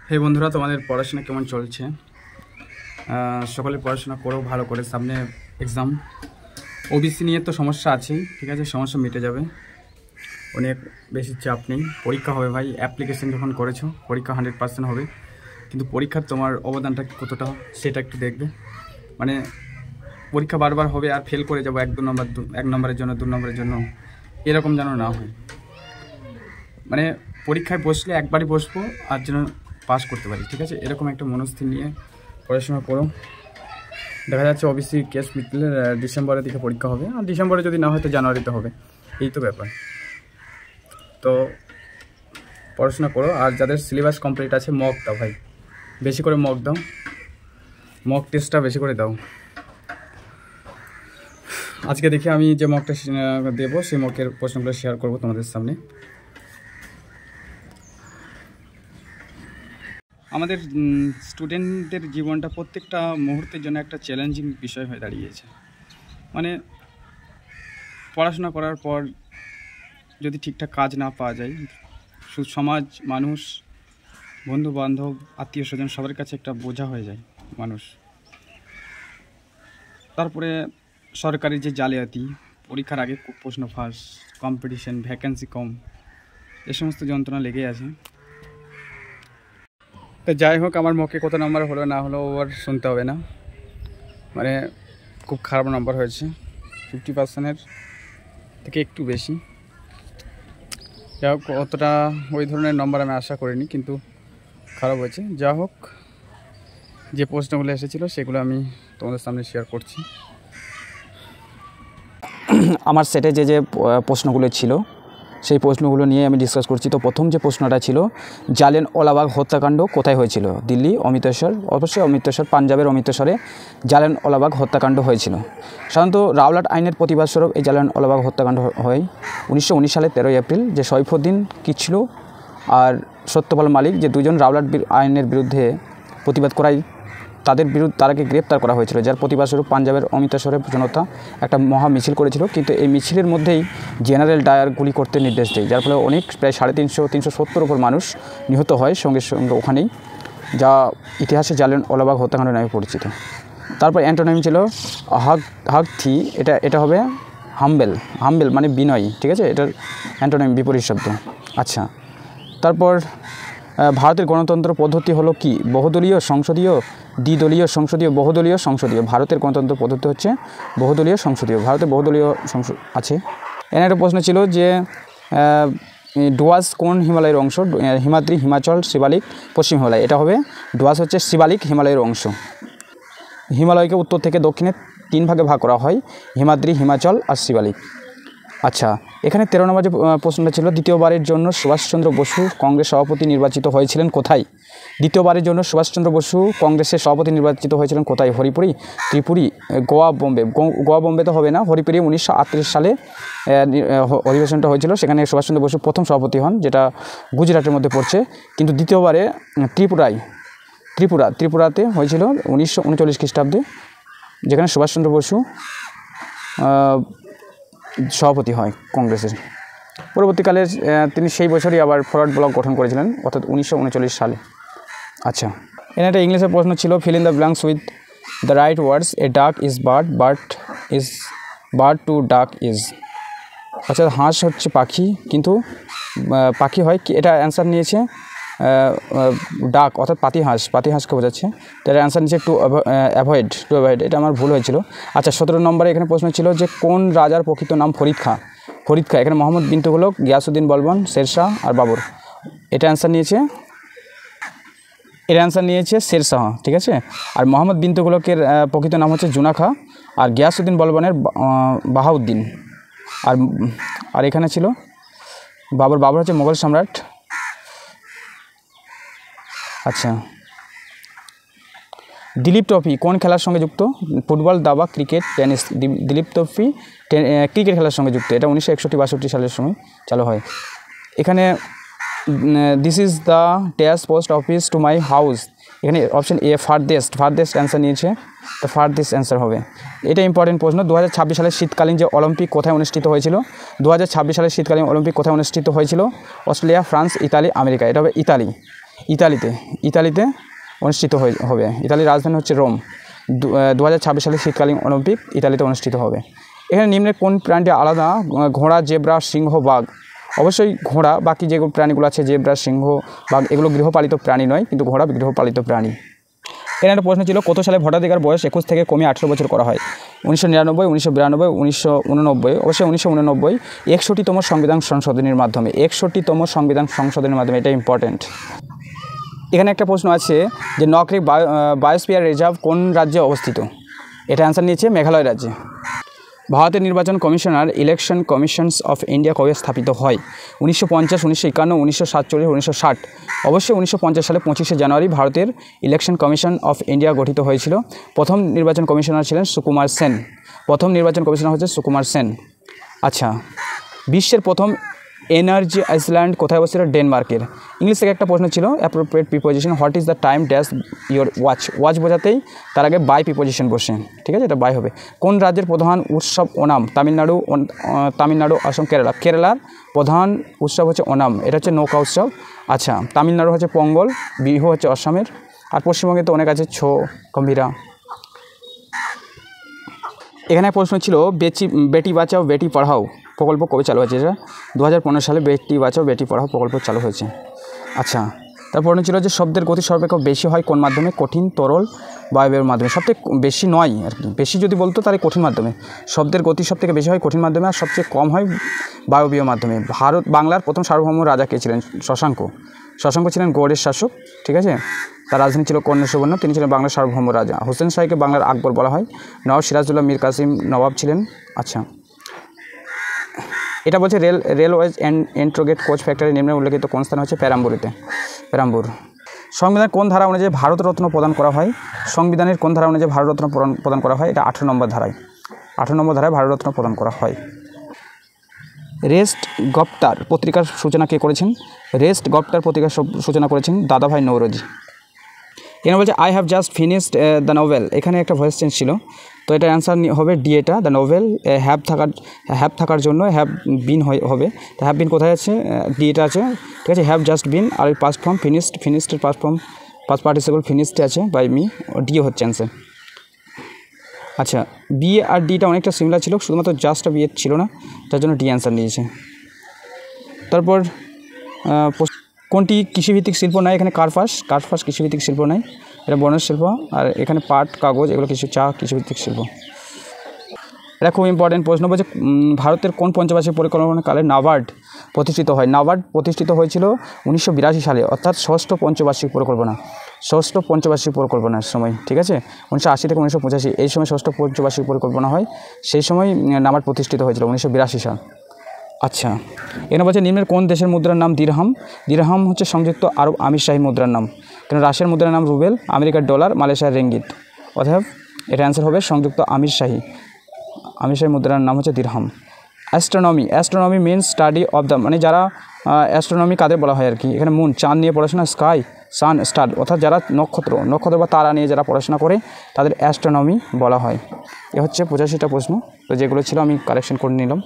হে বন্ধুরা, তোমাদের পড়াশোনা কেমন চলছে? সকলে পড়াশোনা করো ভালো করে, সামনে এক্সাম। ওবিসি নিয়ে তো সমস্যা আছেই, ঠিক আছে, সমস্যা মিটে যাবে, অনেক বেশি চাপ নেই। পরীক্ষা হবে ভাই, অ্যাপ্লিকেশন যখন করেছো পরীক্ষা 100% হবে, কিন্তু পরীক্ষার তোমার অবদানটা কতটা সেটা একটু দেখবে। মানে পরীক্ষা বারবার হবে আর ফেল করে যাবো, এক নম্বরের জন্য 2 নম্বরের জন্য, এরকম যেন না হয়। মানে পরীক্ষায় বসলে একবারই বসবো আর যেন পাস করতে পারি, ঠিক আছে, এরকম একটা মনস্থির নিয়ে পড়াশোনা করো। দেখা যাচ্ছে ওবিসি কেস মিটলে ডিসেম্বরের দিকে পরীক্ষা হবে, আর ডিসেম্বরে যদি না হয় তো জানুয়ারিতে হবে, এই তো ব্যাপার। তো পড়াশোনা করো, আর যাদের সিলেবাস কমপ্লিট আছে মক দাও ভাই, বেশি করে মক দাও, মক টেস্টটা বেশি করে দাও। আজকে দেখি আমি যে মক টেস্ট দেবো সেই মকের প্রশ্নগুলো শেয়ার করবো তোমাদের সামনে। আমাদের স্টুডেন্টদের জীবনটা প্রত্যেকটা মুহূর্তের জন্য একটা চ্যালেঞ্জিং বিষয় হয়ে দাঁড়িয়েছে। মানে পড়াশোনা করার পর যদি ঠিকঠাক কাজ না পাওয়া যায়, সমাজ, মানুষ, বন্ধু বান্ধব, আত্মীয় স্বজন সবার কাছে একটা বোঝা হয়ে যায় মানুষ। তারপরে সরকারি যে জালিয়াতি, পরীক্ষার আগে প্রশ্ন ফাঁস, কম্পিটিশন, ভ্যাকেন্সি কম, এ সমস্ত যন্ত্রণা লেগেই আছে। তো যাই হোক, আমার মকে কত নাম্বার হলো না হলো ওর শুনতে হবে না, মানে খুব খারাপ নাম্বার হয়েছে, 50%-এর থেকে একটু বেশি। যা হোক, অতটা ওই ধরনের নম্বর আমি আশা করিনি, কিন্তু খারাপ হয়েছে। যা হোক, যে প্রশ্নগুলো এসেছিলো সেগুলো আমি তোমাদের সামনে শেয়ার করছি। আমার সেটে যে প্রশ্নগুলো ছিল সেই প্রশ্নগুলো নিয়ে আমি ডিসকাস করছি। তো প্রথম যে প্রশ্নটা ছিল, জালিয়ানওয়ালাবাগ হত্যাকাণ্ড কোথায় হয়েছিল? দিল্লি, অমৃতসর, অবশ্যই অমৃতসর, পাঞ্জাবের অমৃতসরে জালিয়ানওয়ালাবাগ হত্যাকাণ্ড হয়েছিল। সাধারণত রাওলাট আইনের প্রতিবাদস্বরূপ এই জালিয়ানওয়ালাবাগ হত্যাকাণ্ড হয় 1919 সালের 13 এপ্রিল, যে সৈফুদ্দিন কিচলু আর সত্যপাল মালিক, যে দুজন রাওলাট আইনের বিরুদ্ধে প্রতিবাদ করায় তারাকে গ্রেপ্তার করা হয়েছিল, যার প্রতিবাদস্বরূপ পাঞ্জাবের অমৃতসরে জনতা একটা মহা মিছিল করেছিল। কিন্তু এই মিছিলের মধ্যেই জেনারেল ডায়ার গুলি করতে নির্দেশ দেয়, যার ফলে অনেক প্রায় 350-370 উপর মানুষ নিহত হয় সঙ্গে সঙ্গে ওখানেই, যা ইতিহাসে জালিয়ানওয়ালাবাগ হত্যাকাণ্ড নামে পরিচিত। তারপর অ্যান্টোনিম ছিল হাগথি, এটা হবে হাম্বেল মানে বিনয়ী, ঠিক আছে, এটার অ্যান্টোনিম বিপরীত শব্দ। আচ্ছা, তারপর ভারতের গণতন্ত্র পদ্ধতি হলো কি? বহুদলীয়, সংসদীয়, দ্বিদলীয় সংসদীয়, বহুদলীয় সংসদীয়। ভারতের গণতন্ত্র পদ্ধতি হচ্ছে বহুদলীয় সংসদীয়। ভারতে বহুদলীয় সংসদ আছে। এখানে একটা প্রশ্ন ছিল যে ডুয়ার্স কোন হিমালয়ের অংশ? হিমাদ্রি, হিমাচল, শিবালিক, পশ্চিম হিমালয়। এটা হবে ডুয়ার্স হচ্ছে শিবালিক হিমালয়ের অংশ। হিমালয়কে উত্তর থেকে দক্ষিণে 3 ভাগে ভাগ করা হয়, হিমাদ্রি, হিমাচল আর শিবালিক। আচ্ছা, এখানে 13 নম্বর যে প্রশ্নটা ছিল, দ্বিতীয়বারের জন্য সুভাষচন্দ্র বসু কংগ্রেস সভাপতি নির্বাচিত হয়েছিলেন কোথায়? দ্বিতীয়বারের জন্য সুভাষচন্দ্র বসু কংগ্রেসের সভাপতি নির্বাচিত হয়েছিলেন কোথায়? হরিপুরি, ত্রিপুরি, গোয়া, বোম্বে। গোয়া বোম্বে তো হবে না, হরিপুরি 1938 সালে অধিবেশনটা হয়েছিল, সেখানে সুভাষচন্দ্র বসু প্রথম সভাপতি হন, যেটা গুজরাটের মধ্যে পড়ছে। কিন্তু দ্বিতীয়বারে ত্রিপুরাতে হয়েছিল 1939 খ্রিস্টাব্দে, যেখানে সুভাষচন্দ্র বসু সভাপতি হয় কংগ্রেসের। পরবর্তীকালে তিনি সেই বছরই আবার ফরওয়ার্ড ব্লক গঠন করেছিলেন, অর্থাৎ 1939 সালে। আচ্ছা, এখানে একটা ইংলিশের প্রশ্ন ছিল, fill in the blanks with the right words. A duck is bird to duck is. আচ্ছা, হাঁস হচ্ছে পাখি, কিন্তু পাখি হয় কি? এটা অ্যান্সার নিয়েছে ডাক, অর্থাৎ পাতিহাঁসকে বোঝাচ্ছে। তার অ্যান্সার নিচ্ছে টু অ্যাভয়েড, এটা আমার ভুল হয়েছিল। আচ্ছা, 17 নম্বরে এখানে প্রশ্ন ছিল যে কোন রাজার প্রকৃত নাম ফরিদ খাঁ? এখানে মোহাম্মদ বিন তুগলক, গিয়াসউদ্দিন বলবন, শেরশাহ আর বাবর। এটা অ্যান্সার নিয়েছে শেরশাহ, ঠিক আছে। আর মোহাম্মদ বিন তুগলকের প্রকৃত নাম হচ্ছে জুনা খাঁ, আর গিয়াসউদ্দিন বলবনের বাহাউদ্দিন। আর এখানে ছিল বাবর হচ্ছে মোগল সম্রাট। আচ্ছা, দিলীপ ট্রফি কোন খেলার সঙ্গে যুক্ত? ফুটবল, দাবা, cricket, tennis. Dilip trophy cricket খেলার সঙ্গে যুক্ত, এটা 1961-62 সালের সময় চালু হয়। এখানে this is the dash post office to my house. এখানে অপশন এ ফারদেস্ট অ্যান্সার নিয়েছে, তো ফারদেস্ট অ্যান্সার হবে। এটা ইম্পর্টেন্ট প্রশ্ন। 2026 সালের শীতকালীন যে অলিম্পিক কোথায় অনুষ্ঠিত হয়েছিল? 2026 সালের শীতকালীন অলিম্পিক কোথায় অনুষ্ঠিত হয়েছিল? Australia, France, Italy, America. এটা হবে ইতালি। ইতালিতে অনুষ্ঠিত হবে। ইতালির রাজধানী হচ্ছে রোম। 2026 সালে শীতকালীন অলিম্পিক ইতালিতে অনুষ্ঠিত হবে। এখানে নিম্নের কোন প্রাণীটি আলাদা? ঘোড়া, জেব্রা, সিংহ, বাঘ। অবশ্যই ঘোড়া, বাকি যেগুলো প্রাণীগুলো আছে জেব্রা, সিংহ, বাঘ এগুলো গৃহপালিত প্রাণী নয়, কিন্তু ঘোড়া গৃহপালিত প্রাণী। এখানে একটা প্রশ্ন ছিল, কত সালে ভোটাধিকার বয়স 21 থেকে কমিয়ে 18 বছর করা হয়? 1999, 1992, 1989। অবশ্যই 1989 61তম সংবিধান সংশোধনীর মাধ্যমে। 61তম সংবিধান সংশোধনের মাধ্যমে, এটা ইম্পর্টেন্ট। এখানে একটা প্রশ্ন আছে যে নকরেক বায়োস্ফিয়ার রিজার্ভ কোন রাজ্যে অবস্থিত? এটা অ্যান্সার নিয়েছে মেঘালয় রাজ্যে। ভারতের নির্বাচন commissioner election commissions of India কবে স্থাপিত হয়? 1950, 1951, 1947, 1960। অবশ্যই 1950 সালে 25শে জানুয়ারি ভারতের ইলেকশন কমিশন অফ ইন্ডিয়া গঠিত হয়েছিল। প্রথম নির্বাচন কমিশনার ছিলেন সুকুমার সেন। প্রথম নির্বাচন কমিশনার হচ্ছে সুকুমার সেন। আচ্ছা, বিশ্বের প্রথম এনার্জি আইল্যান্ড কোথায় অবস্থিত? ডেনমার্কের। ইংলিশ থেকে একটা প্রশ্ন ছিল, appropriate preposition, what is the time dash your watch. Watch বোঝাতেই তার আগে বাই প্রিপোজিশন বসে, ঠিক আছে, এটা বাই হবে। কোন রাজ্যের প্রধান উৎসব ওনাম? তামিলনাড়ু, আসাম, কেরালা। কেরালার প্রধান উৎসব হচ্ছে ওনাম, এটা হচ্ছে নৌকা উৎসব। আচ্ছা, তামিলনাড়ু হচ্ছে পঙ্গল, বিহু হচ্ছে অসমের, আর পশ্চিমবঙ্গে তো অনেক আছে, ছো, গম্ভীরা। এখানে প্রশ্ন ছিল বেটি বাঁচাও বেটি পড়াও প্রকল্প কবে চালু হয়েছে? এটা 2015 সালে বেটি বাঁচাও বেটি পড়াও প্রকল্প চালু হয়েছে। আচ্ছা, তারপর ছিল যে শব্দের গতি সর্বাপেক্ষা বেশি হয় কোন মাধ্যমে? কঠিন, তরল, বায়বীয় মাধ্যমে। সবথেকে বেশি নয় আর কি, বেশি যদি বলতো তাহলে কঠিন মাধ্যমে। শব্দের গতি সবথেকে বেশি হয় কঠিন মাধ্যমে, আর সবচেয়ে কম হয় বায়বীয় মাধ্যমে। বাংলার প্রথম সার্বভৌম রাজা কে ছিলেন? শশাঙ্ক ছিলেন গৌড়ের শাসক, ঠিক আছে। তার রাজধানী ছিল কর্ণের সুবর্ণ, তিনি ছিলেন বাংলার সার্বভৌম রাজা। হোসেন শাহকে বাংলার আকবর বলা হয়। নবাব সিরাজউদ্দৌলা মীর কাসিম নবাব ছিলেন। আচ্ছা, এটা বলছে রেলওয়েজ এন্ট্রোগেট কোচ ফ্যাক্টরি নিম্নে উল্লেখিত কোন স্থান হচ্ছে? পেরাম্বুর। সংবিধান কোন ধারা অনুযায়ী ভারতরত্ন প্রদান করা হয়? সংবিধানের কোন ধারা অনুযায়ী ভারতরত্ন প্রদান করা হয়? এটা 18 নম্বর ধারায়। 18 নম্বর ধারায় ভারতরত্ন প্রদান করা হয়। রেস্ট গপ্তার পত্রিকার সূচনা কে করেছেন? রেস্ট গপ্তার পত্রিকার সূচনা করেছেন দাদাভাই নৌরোজি। এখানে বলছে I have just finished the novel. এখানে একটা ভয়েস চেঞ্জ ছিল, তো এটা অ্যান্সার হবে ডি। এটা দ্য নোভেল হ্যাভ থাকার জন্য হ্যাভ বিন হবে। তো হ্যাভ বিন কোথায় আছে? ডি এটা আছে, ঠিক আছে। হ্যাভ জাস্ট বিন, আর পাস্ট ফর্ম ফিনিশডের পাস্ট পার্টিসিপল ফিনিশড আছে বাই মি, ডি হচ্ছে অ্যান্সার। আচ্ছা, বি আর ডিটা অনেকটা সিমিলার ছিল, শুধুমাত্র জাস্টটা বি ছিল না, তার জন্য ডি অ্যান্সার নিয়েছে। তারপর কোনটি কৃষিভিত্তিক শিল্প নয়? এখানে কার্পাস কৃষিভিত্তিক শিল্প নয়, এটা বনজ শিল্প। আর এখানে পাট, কাগজ এগুলো চা কৃষিভিত্তিক শিল্প। এটা খুব ইম্পর্টেন্ট প্রশ্ন। বলছে ভারতের কোন পঞ্চবার্ষিক পরিকল্পনাকালে নাবার্ড প্রতিষ্ঠিত হয়? নাবার্ড প্রতিষ্ঠিত হয়েছিল 1982 সালে, অর্থাৎ ষষ্ঠ পঞ্চবার্ষিক পরিকল্পনার সময়, ঠিক আছে। 1980 থেকে 1985 এই সময় ষষ্ঠ পঞ্চবার্ষিক পরিকল্পনা হয়, সেই সময় নাবার্ড প্রতিষ্ঠিত হয়েছিল 1982 সাল। আচ্ছা, এখানে বলছে নিম্নের কোন দেশের মুদ্রার নাম দিরহাম? দিরহাম হচ্ছে সংযুক্ত আরব আমিরশাহী মুদ্রার নাম। কেন রাশিয়ার মুদ্রার নাম রুবেল, আমেরিকার ডলার, মালয়েশিয়ার রিঙ্গিত। অতএব এটা অ্যান্সার হবে সংযুক্ত আমিরশাহী মুদ্রার নাম হচ্ছে dirham. Astronomy means study of the, মানে যারা অ্যাস্ট্রোনমি কাদের বলা হয় আর কি? এখানে মুন, চাঁদ নিয়ে পড়াশোনা, স্কাই, সান, স্টার, অর্থাৎ যারা নক্ষত্র বা তারা নিয়ে যারা পড়াশোনা করে তাদের অ্যাস্ট্রোনমি বলা হয়। এ হচ্ছে 85টা প্রশ্ন, তো যেগুলো ছিল আমি কারেকশন করে নিলাম।